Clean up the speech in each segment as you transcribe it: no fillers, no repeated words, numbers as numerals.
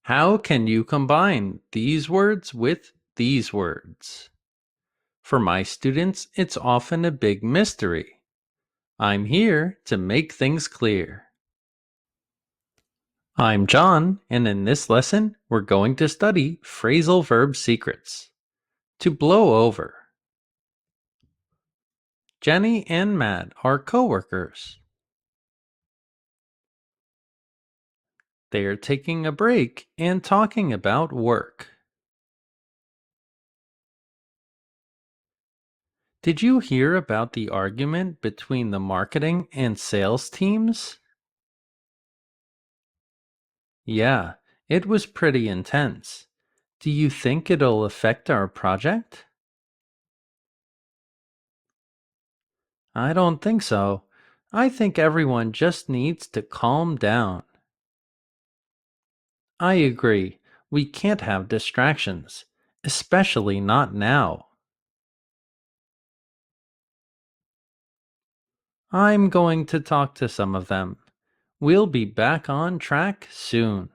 How can you combine these words with these words? For my students, it's often a big mystery. I'm here to make things clear. I'm John, and in this lesson, we're going to study phrasal verb secrets. To blow over. Jenny and Matt are coworkers. They are taking a break and talking about work. Did you hear about the argument between the marketing and sales teams? Yeah, it was pretty intense. Do you think it'll affect our project? I don't think so. I think everyone just needs to calm down. I agree. We can't have distractions, especially not now. I'm going to talk to some of them. We'll be back on track soon.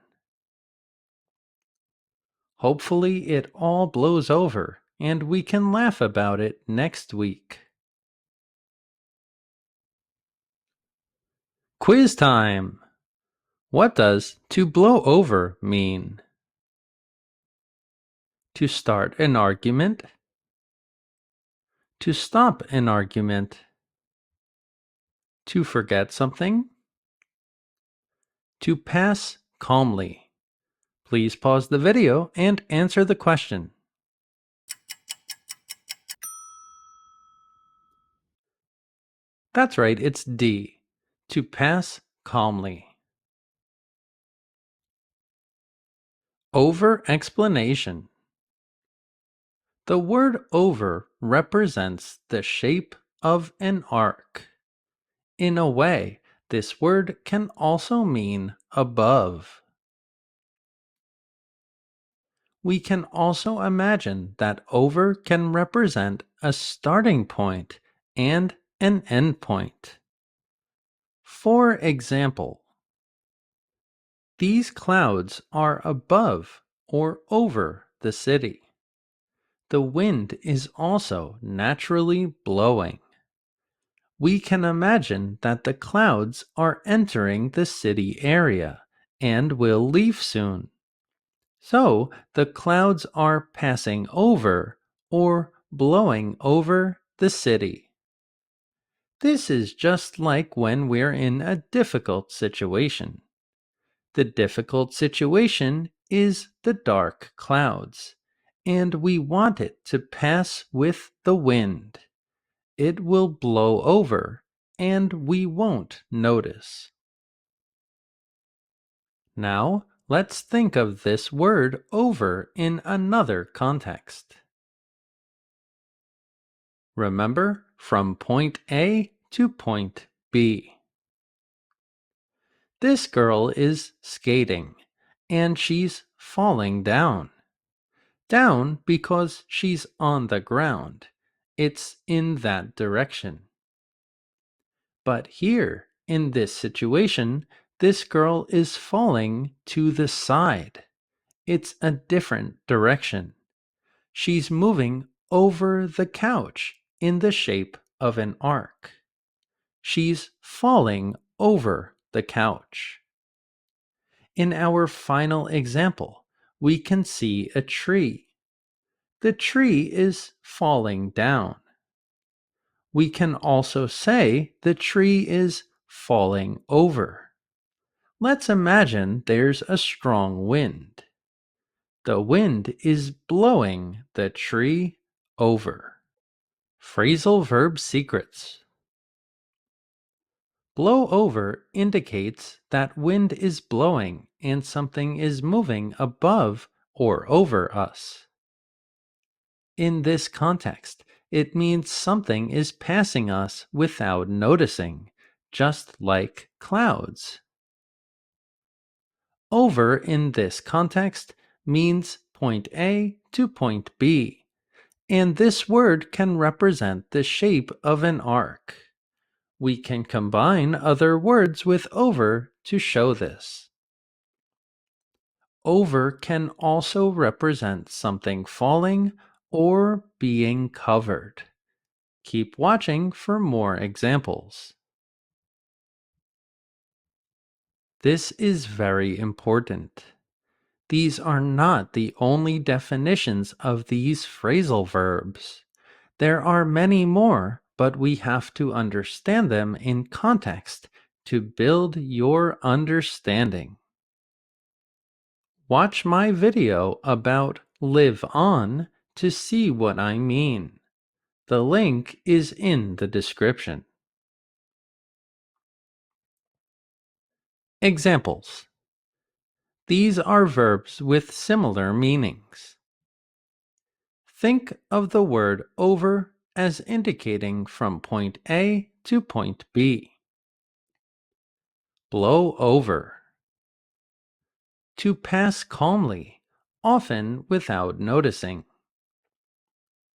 Hopefully, it all blows over and we can laugh about it next week. Quiz time! What does to blow over mean? To start an argument. To stop an argument. To forget something. To pass calmly. Please pause the video and answer the question. That's right, it's D. To pass calmly. Over explanation. The word over represents the shape of an arc. In a way, this word can also mean above. We can also imagine that over can represent a starting point and an end point. For example, these clouds are above or over the city. The wind is also naturally blowing. We can imagine that the clouds are entering the city area and will leave soon. So the clouds are passing over or blowing over the city. This is just like when we're in a difficult situation. The difficult situation is the dark clouds, and we want it to pass with the wind. It will blow over, and we won't notice. Now, let's think of this word over in another context. Remember, from point A to point B. This girl is skating, and she's falling down. Down because she's on the ground. It's in that direction. But here, in this situation, this girl is falling to the side. It's a different direction. She's moving over the couch in the shape of an arc. She's falling over the couch. In our final example, we can see a tree. The tree is falling down. We can also say the tree is falling over. Let's imagine there's a strong wind. The wind is blowing the tree over. Phrasal verb secrets. Blow over indicates that wind is blowing and something is moving above or over us. In this context, it means something is passing us without noticing, just like clouds. Over in this context means point A to point B, and this word can represent the shape of an arc. We can combine other words with over to show this. over can also represent something falling or being covered. Keep watching for more examples. This is very important. These are not the only definitions of these phrasal verbs. There are many more, but we have to understand them in context to build your understanding. Watch my video about live on to see what I mean. The link is in the description. Examples. These are verbs with similar meanings. Think of the word over as indicating from point A to point B. Blow over. To pass calmly, often without noticing.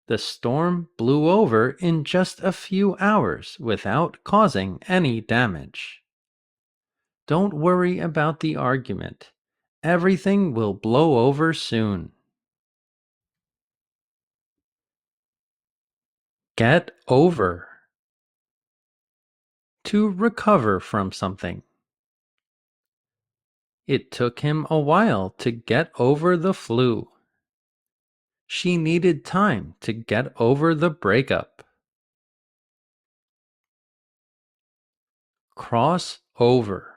The storm blew over in just a few hours without causing any damage. Don't worry about the argument. Everything will blow over soon. Get over. To recover from something. It took him a while to get over the flu. She needed time to get over the breakup. Cross over.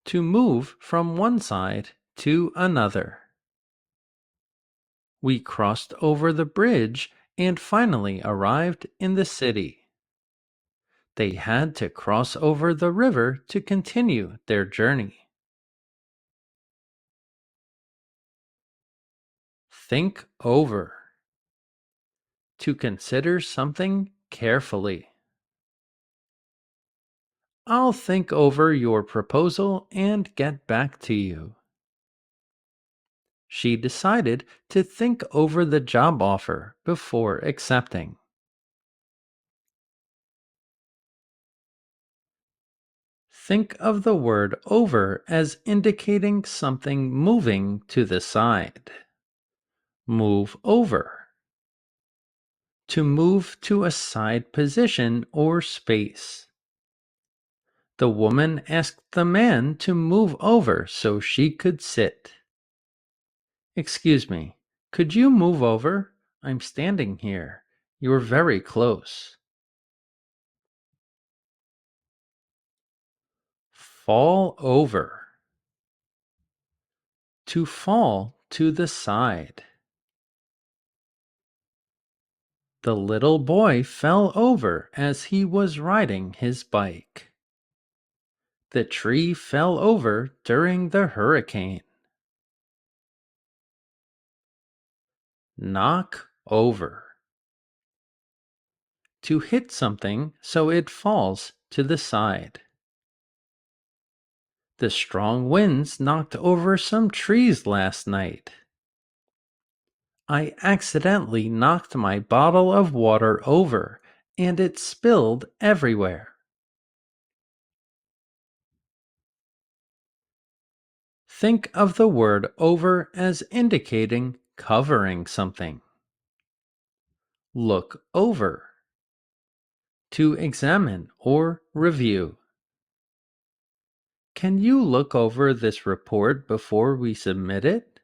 To move from one side to another. We crossed over the bridge and finally arrived in the city. They had to cross over the river to continue their journey. Think over. To consider something carefully. I'll think over your proposal and get back to you. She decided to think over the job offer before accepting. Think of the word over as indicating something moving to the side. Move over. To move to a side position or space. The woman asked the man to move over so she could sit. Excuse me, could you move over? I'm standing here. You're very close. Fall over. To fall to the side. The little boy fell over as he was riding his bike. The tree fell over during the hurricane. Knock over. To hit something so it falls to the side. The strong winds knocked over some trees last night. I accidentally knocked my bottle of water over and it spilled everywhere. Think of the word over as indicating covering something. Look over. To examine or review. Can you look over this report before we submit it?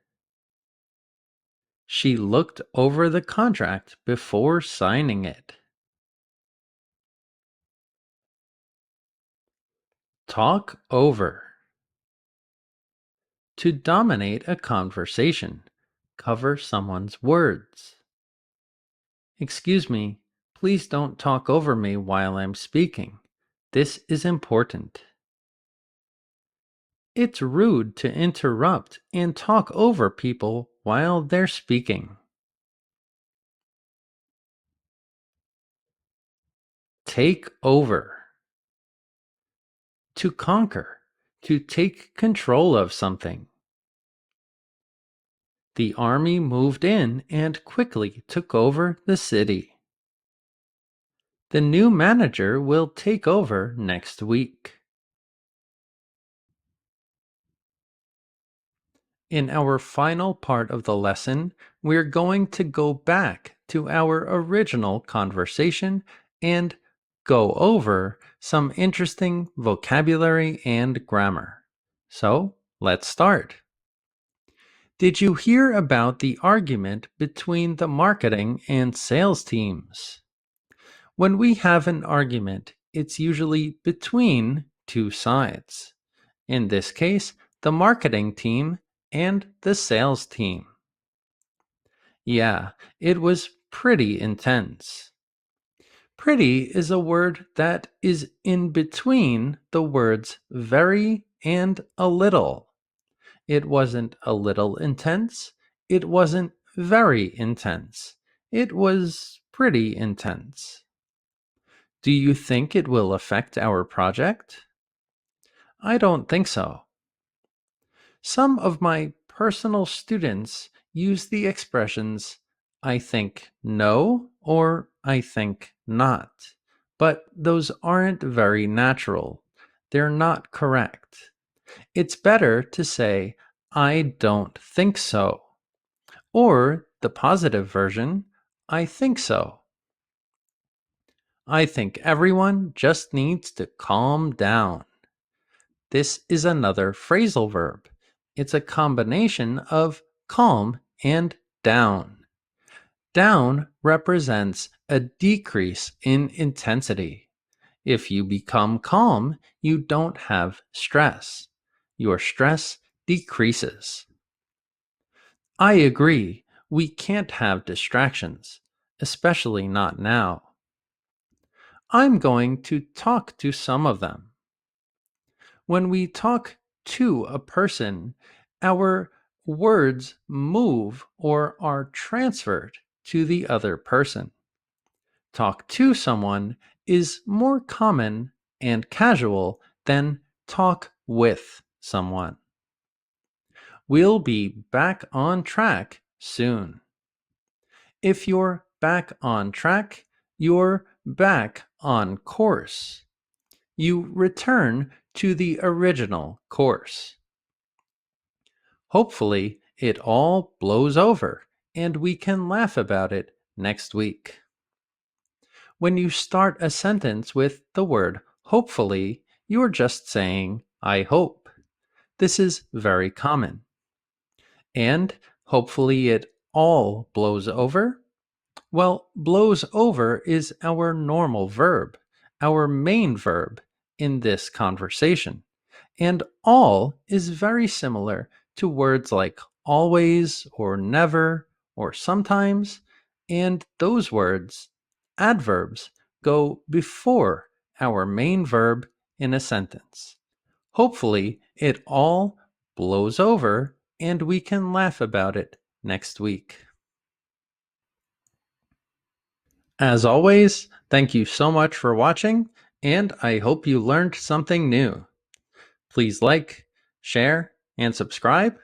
She looked over the contract before signing it. Talk over. To dominate a conversation, cover someone's words. Excuse me, please don't talk over me while I'm speaking. This is important. It's rude to interrupt and talk over people while they're speaking. Take over. To conquer, to take control of something. The army moved in and quickly took over the city. The new manager will take over next week. In our final part of the lesson, we're going to go back to our original conversation and go over some interesting vocabulary and grammar. So, let's start. Did you hear about the argument between the marketing and sales teams? When we have an argument, it's usually between two sides. In this case, the marketing team and the sales team. Yeah, it was pretty intense. Pretty is a word that is in between the words very and a little. It wasn't a little intense. It wasn't very intense. It was pretty intense. Do you think it will affect our project? I don't think so. Some of my personal students use the expressions I think no or I think not, but those aren't very natural. They're not correct. It's better to say I don't think so, or the positive version, I think so. I think everyone just needs to calm down. This is another phrasal verb. It's a combination of calm and down. Down represents a decrease in intensity. If you become calm, you don't have stress. Your stress decreases. I agree, we can't have distractions, especially not now. I'm going to talk to some of them. When we talk to a person, our words move or are transferred to the other person. Talk to someone is more common and casual than talk with someone. We'll be back on track soon. If you're back on track, you're back on course. You return to the original course. Hopefully, it all blows over and we can laugh about it next week. When you start a sentence with the word hopefully, you're just saying, I hope. This is very common. And hopefully, it all blows over. Well, blows over is our normal verb, our main verb in this conversation. And all is very similar to words like always or never or sometimes. And those words, adverbs, go before our main verb in a sentence. Hopefully, it all blows over and we can laugh about it next week. As always, thank you so much for watching, and I hope you learned something new. Please like, share, and subscribe,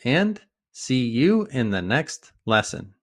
and see you in the next lesson.